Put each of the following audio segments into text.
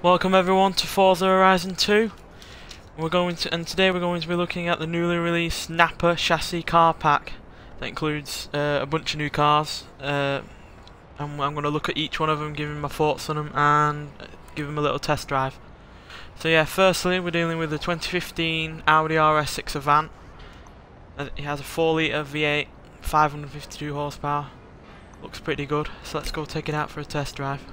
Welcome everyone to Forza Horizon 2. Today we're going to be looking at the newly released NAPA chassis car pack that includes a bunch of new cars. I'm going to look at each one of them, give them my thoughts on them, and give them a little test drive. So yeah, firstly we're dealing with the 2015 Audi RS6 Avant. It has a 4-litre V8, 552 horsepower. Looks pretty good. So let's go take it out for a test drive.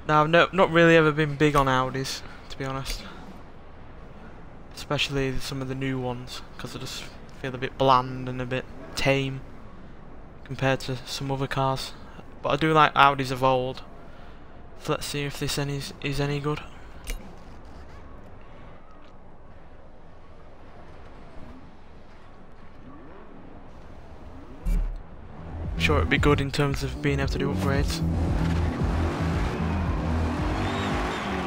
Now, I've not really ever been big on Audis, to be honest. Especially some of the new ones, because I just feel a bit bland and a bit tame compared to some other cars. But I do like Audis of old. So let's see if this is any good. I'm sure it'd be good in terms of being able to do upgrades.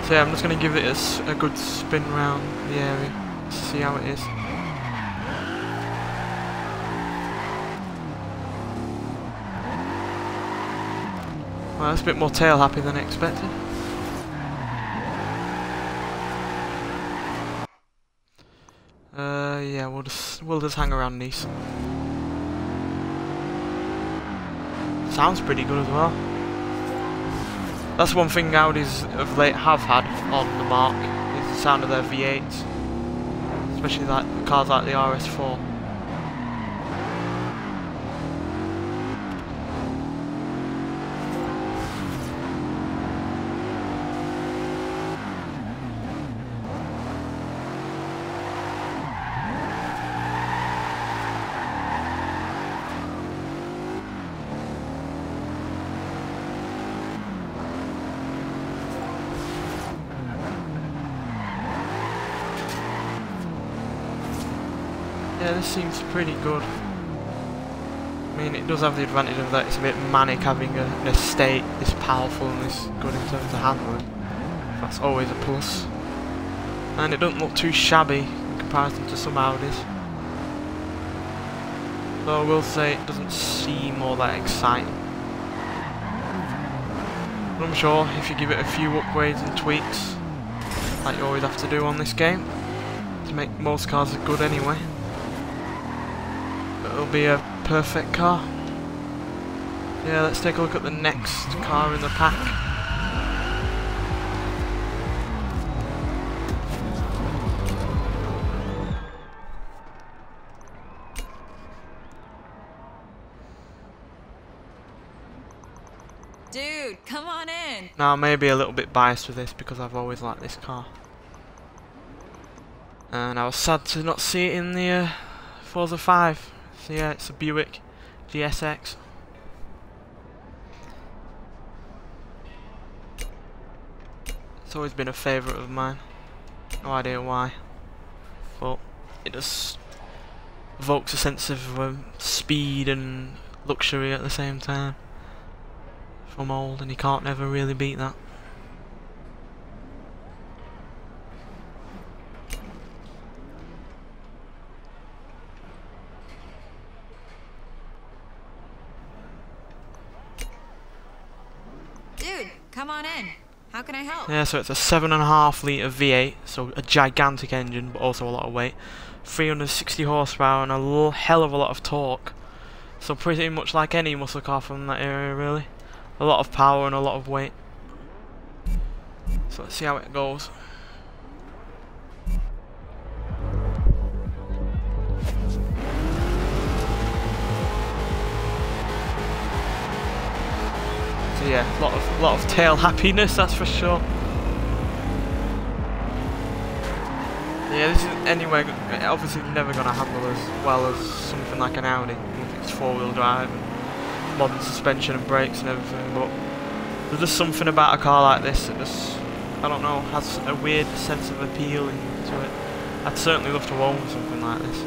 So yeah, I'm just going to give it a good spin around the area to see how it is. Well, that's a bit more tail happy than expected. Yeah, we'll just hang around these. Sounds pretty good as well. That's one thing Audis of late have had on the mark, is the sound of their V8s. Especially like cars like the RS4. Yeah, this seems pretty good. I mean, it does have the advantage of that it's a bit manic having an estate this powerful and this good in terms of handling. That's always a plus. And it doesn't look too shabby in comparison to some Audis. Though I will say it doesn't seem all that exciting. But I'm sure if you give it a few upgrades and tweaks, like you always have to do on this game, to make most cars look good anyway, it'll be a perfect car. Yeah, let's take a look at the next car in the pack. Dude, come on in. Now I may be a little bit biased with this because I've always liked this car. And I was sad to not see it in the Forza 5. So yeah, it's a Buick GSX. It's always been a favourite of mine. No idea why. But it just evokes a sense of speed and luxury at the same time. From old, and you can't never really beat that. Dude, come on in. How can I help? Yeah, so it's a 7.5 litre V8, so a gigantic engine, but also a lot of weight. 360 horsepower and a hell of a lot of torque. So pretty much like any muscle car from that area, really. A lot of power and a lot of weight. So let's see how it goes. So yeah, a lot of tail happiness, that's for sure. Yeah, this isn't anywhere, obviously never going to handle as well as something like an Audi, if it's 4-wheel drive and modern suspension and brakes and everything, but there's just something about a car like this that just, I don't know, has a weird sense of appeal to it. I'd certainly love to own something like this.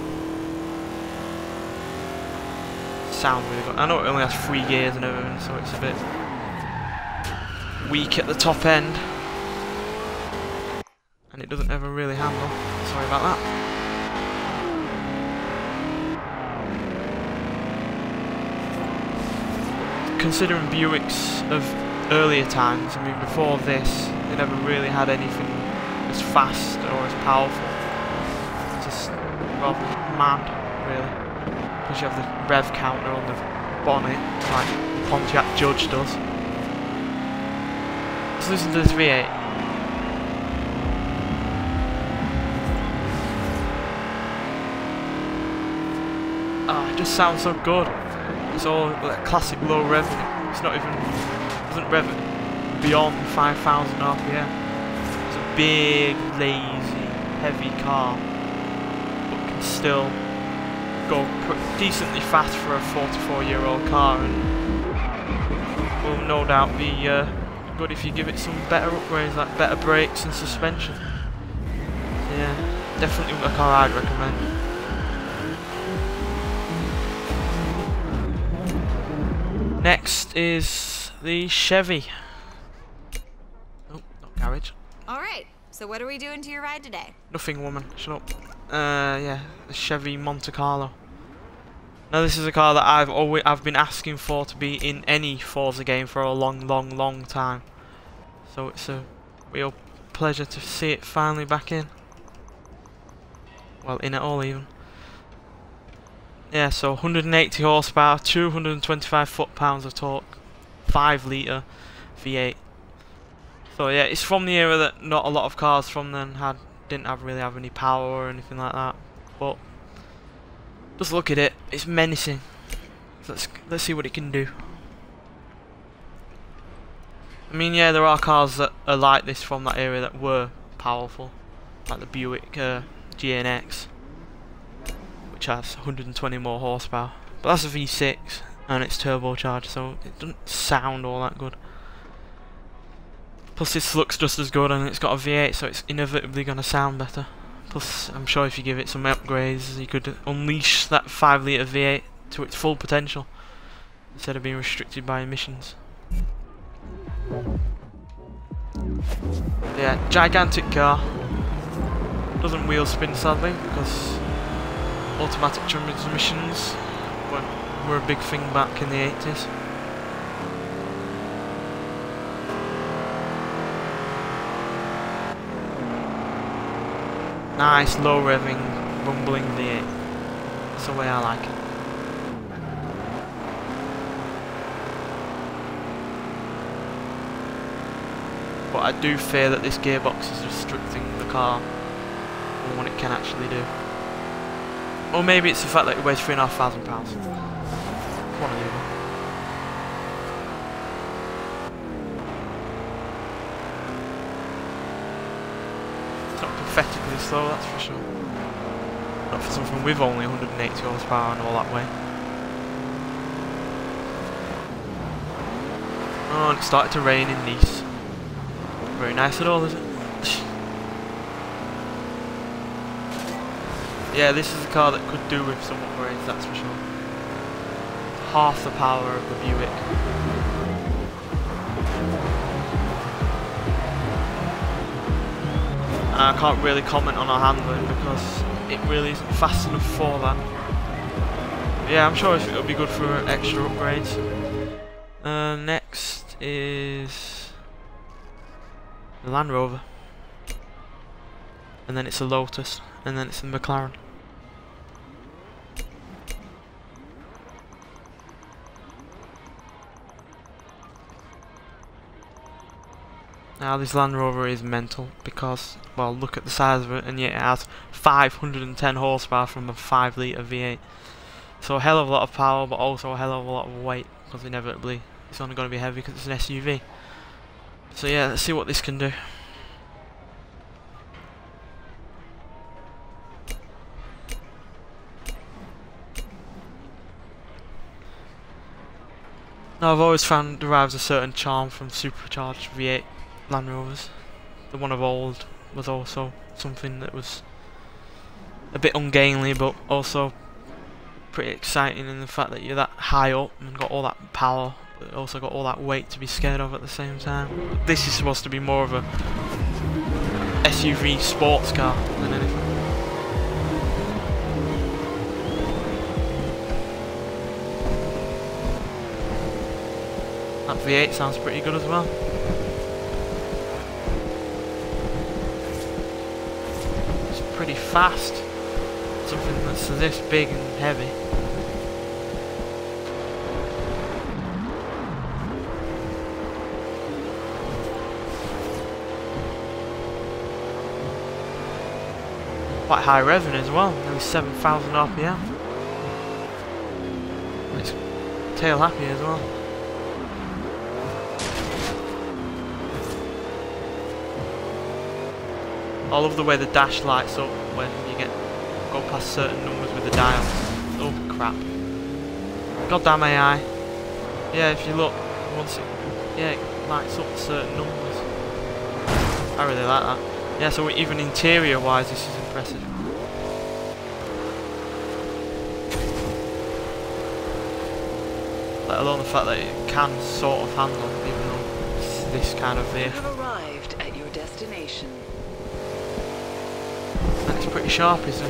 Sounds really good. I know it only has 3 gears and everything, so it's a bit weak at the top end, and it doesn't ever really handle. Sorry about that. considering Buicks of earlier times, I mean before this, they never really had anything as fast or as powerful. It's just rather mad, really. Because you have the rev counter on the bonnet, like Pontiac Judge does. Let's listen to this V8. Ah, it just sounds so good. It's all like classic low revenue. It's not even, doesn't rev it beyond 5,000 RPM. It's a big, lazy, heavy car, but can still go decently fast for a 44-year-old car, and will no doubt be good if you give it some better upgrades, like better brakes and suspension. Yeah, definitely a car I'd recommend. Next is the Chevy. Oh, not garage. Alright, so what are we doing to your ride today? Nothing, woman. Shut up. Yeah, the Chevy Monte Carlo. Now this is a car that I've been asking for to be in any Forza game for a long time. So it's a real pleasure to see it finally back in. Well, in it all even. Yeah, so 180 horsepower, 225 foot-pounds of torque, 5 litre V8. So yeah, it's from the era that not a lot of cars from then didn't really have any power or anything like that. But just look at it, it's menacing. Let's see what it can do. I mean, yeah, there are cars that are like this from that era that were powerful, like the Buick GNX, which has 120 more horsepower. But that's a V6 and it's turbocharged, so it doesn't sound all that good. Plus this looks just as good, and it's got a V8, so it's inevitably going to sound better. Plus I'm sure if you give it some upgrades you could unleash that 5 litre V8 to its full potential instead of being restricted by emissions. Yeah, gigantic car. Doesn't wheel spin sadly, because automatic transmissions were a big thing back in the 80s. Nice low revving, rumbling V8. That's the way I like it. But I do fear that this gearbox is restricting the car on what it can actually do. Or maybe it's the fact that it weighs £3,500. One or the other. It's not pathetically slow, that's for sure. Not for something with only 180 horsepower and all that way. Oh, and it started to rain in Nice. Very nice at all, is it? Yeah, this is a car that could do with some upgrades, that's for sure. Half the power of the Buick. And I can't really comment on our handling because it really isn't fast enough for that. But yeah, I'm sure it'll be good for extra upgrades. Next is the Land Rover. And then it's a Lotus. And then it's a McLaren. Now this Land Rover is mental because, well, look at the size of it, and yet it has 510 horsepower from a 5 litre V8. So a hell of a lot of power, but also a hell of a lot of weight, because inevitably it's only going to be heavy because it's an SUV. So yeah, let's see what this can do. Now I've always found derives a certain charm from supercharged V8 Land Rovers. The one of old was also something that was a bit ungainly, but also pretty exciting in the fact that you're that high up and got all that power, but also got all that weight to be scared of at the same time. This is supposed to be more of a SUV sports car than anything. That V8 sounds pretty good as well. It's pretty fast. Something that's this big and heavy. Quite high revving as well, nearly 7,000 RPM. It's tail happy as well. I love the way the dash lights up when you go past certain numbers with the dials. Oh crap. Goddamn AI. Yeah, if you look, once it lights up certain numbers. I really like that. Yeah, so even interior wise this is impressive. Let alone the fact that it can sort of handle even though it's this kind of vehicle. You have arrived at your destination. And it's pretty sharpish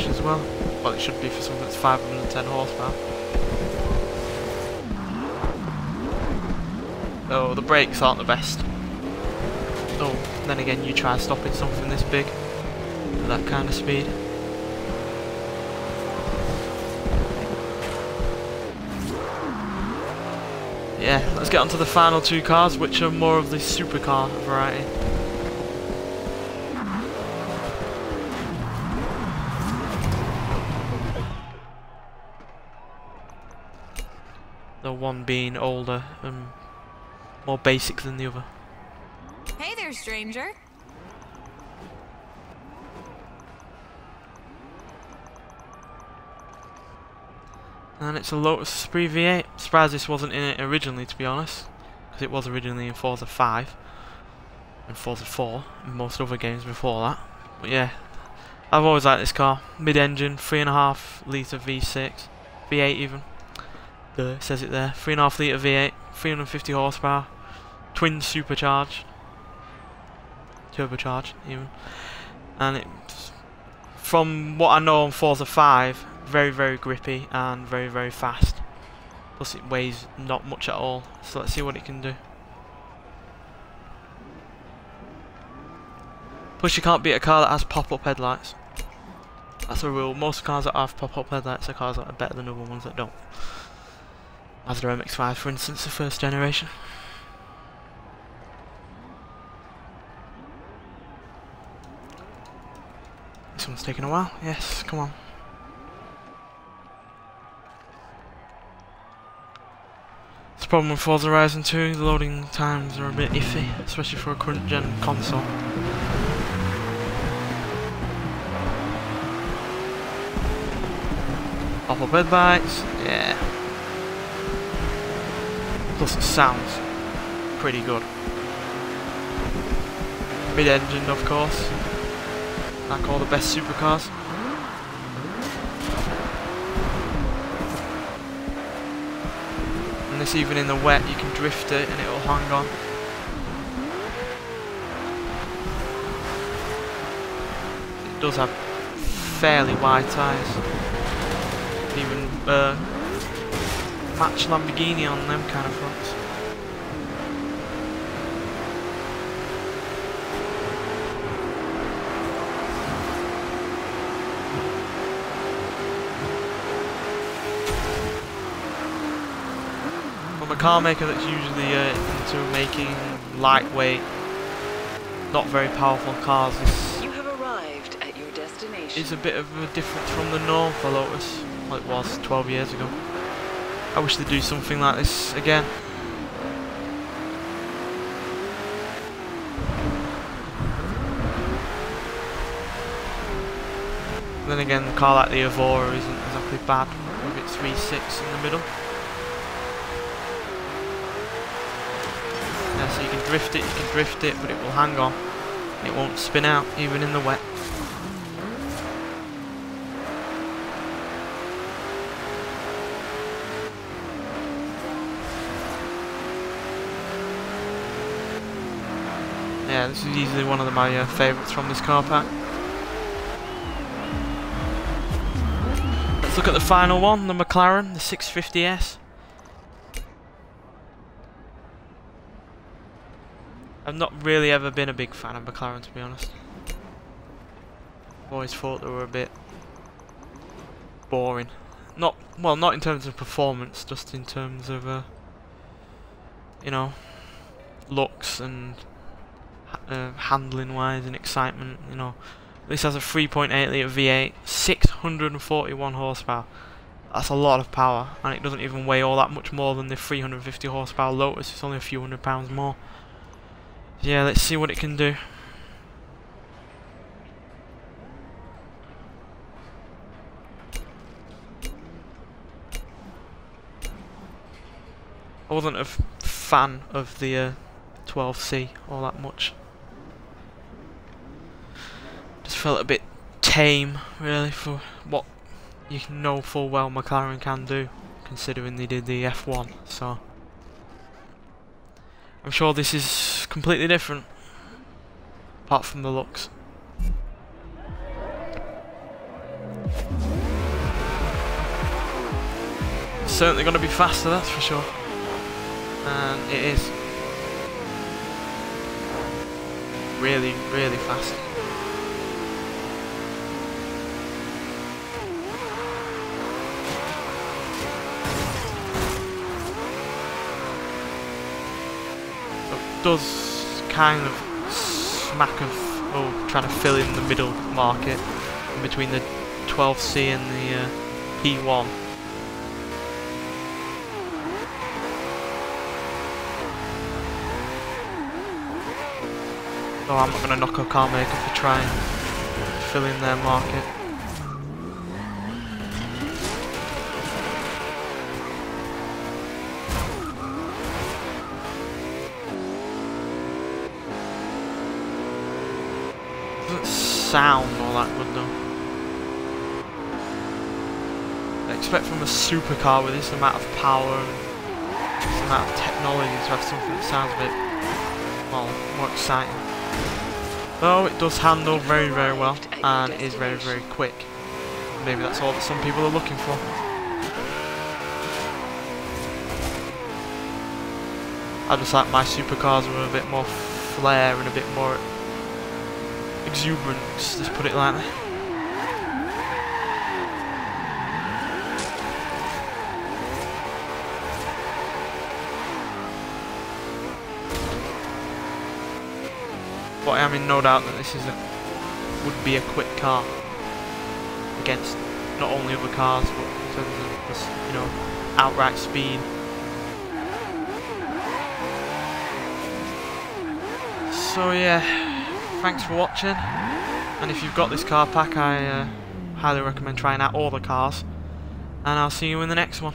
as well. Well, it should be for something that's 510 horsepower. Oh, the brakes aren't the best. Oh, then again, you try stopping something this big at that kind of speed. Yeah, let's get on to the final two cars, which are more of the supercar variety. The one being older and more basic than the other. Hey there, stranger. And it's a Lotus Esprit V8. Surprised this wasn't in it originally, to be honest, because it was originally in Forza 5 and Forza 4 and most other games before that. But yeah, I've always liked this car. Mid-engine, 3.5 litre V6, V8 even. It says it there. 3.5 litre V8, 350 horsepower, twin supercharged, turbocharged even. And it's, from what I know on Forza 5, very, very grippy and very, very fast. Plus it weighs not much at all. So let's see what it can do. Plus you can't beat a car that has pop-up headlights. That's a rule. Most cars that have pop-up headlights are cars that are better than other ones that don't. Mazda MX-5 for instance, the first generation. This one's taking a while. Yes, come on. It's a problem with Forza Horizon 2, the loading times are a bit iffy, especially for a current gen console. Pop-up headlights, yeah. Plus it sounds pretty good. Mid-engine of course, like all the best supercars. And this, even in the wet, you can drift it and it'll hang on. It does have fairly wide tyres. Even match Lamborghini on them kind of fronts. From a car maker that's usually into making lightweight, not very powerful cars, this You have arrived at your destination. is a bit of a difference from the norm for Lotus, like it was 12 years ago. I wish they'd do something like this again. Then again, a car like the Evora isn't exactly bad with its V6 in the middle. Yeah, so you can drift it, but it will hang on. It won't spin out, even in the wet. Yeah, this is easily one of my favourites from this car pack. Let's look at the final one, the McLaren, the 650S. I've not really ever been a big fan of McLaren, to be honest. I've always thought they were a bit boring. Not in terms of performance, just in terms of you know, looks and handling wise and excitement. You know, this has a 3.8 litre V8, 641 horsepower. That's a lot of power, and it doesn't even weigh all that much more than the 350 horsepower Lotus. It's only a few £100 more. Yeah, let's see what it can do. I wasn't a fan of the 12C all that much. Just felt a bit tame, really, for what you know full well McLaren can do, considering they did the F1. So I'm sure this is completely different, apart from the looks. It's certainly going to be faster, that's for sure. And it is really, really fast. It does kind of smack of trying to fill in the middle market in between the 12C and the P1. So I'm not going to knock a car maker for trying to fill in their market. Doesn't sound all that good though. I expect from a supercar with this amount of power and this amount of technology to have something that sounds a bit, well, more exciting. Though it does handle very, very well and is very, very quick. Maybe that's all that some people are looking for. I just like my supercars with a bit more flair and a bit more exuberance, let's put it like that. But I am in no doubt that this is would be a quick car against not only other cars, but in terms of just, you know, outright speed. So yeah, thanks for watching. And if you've got this car pack, I highly recommend trying out all the cars. And I'll see you in the next one.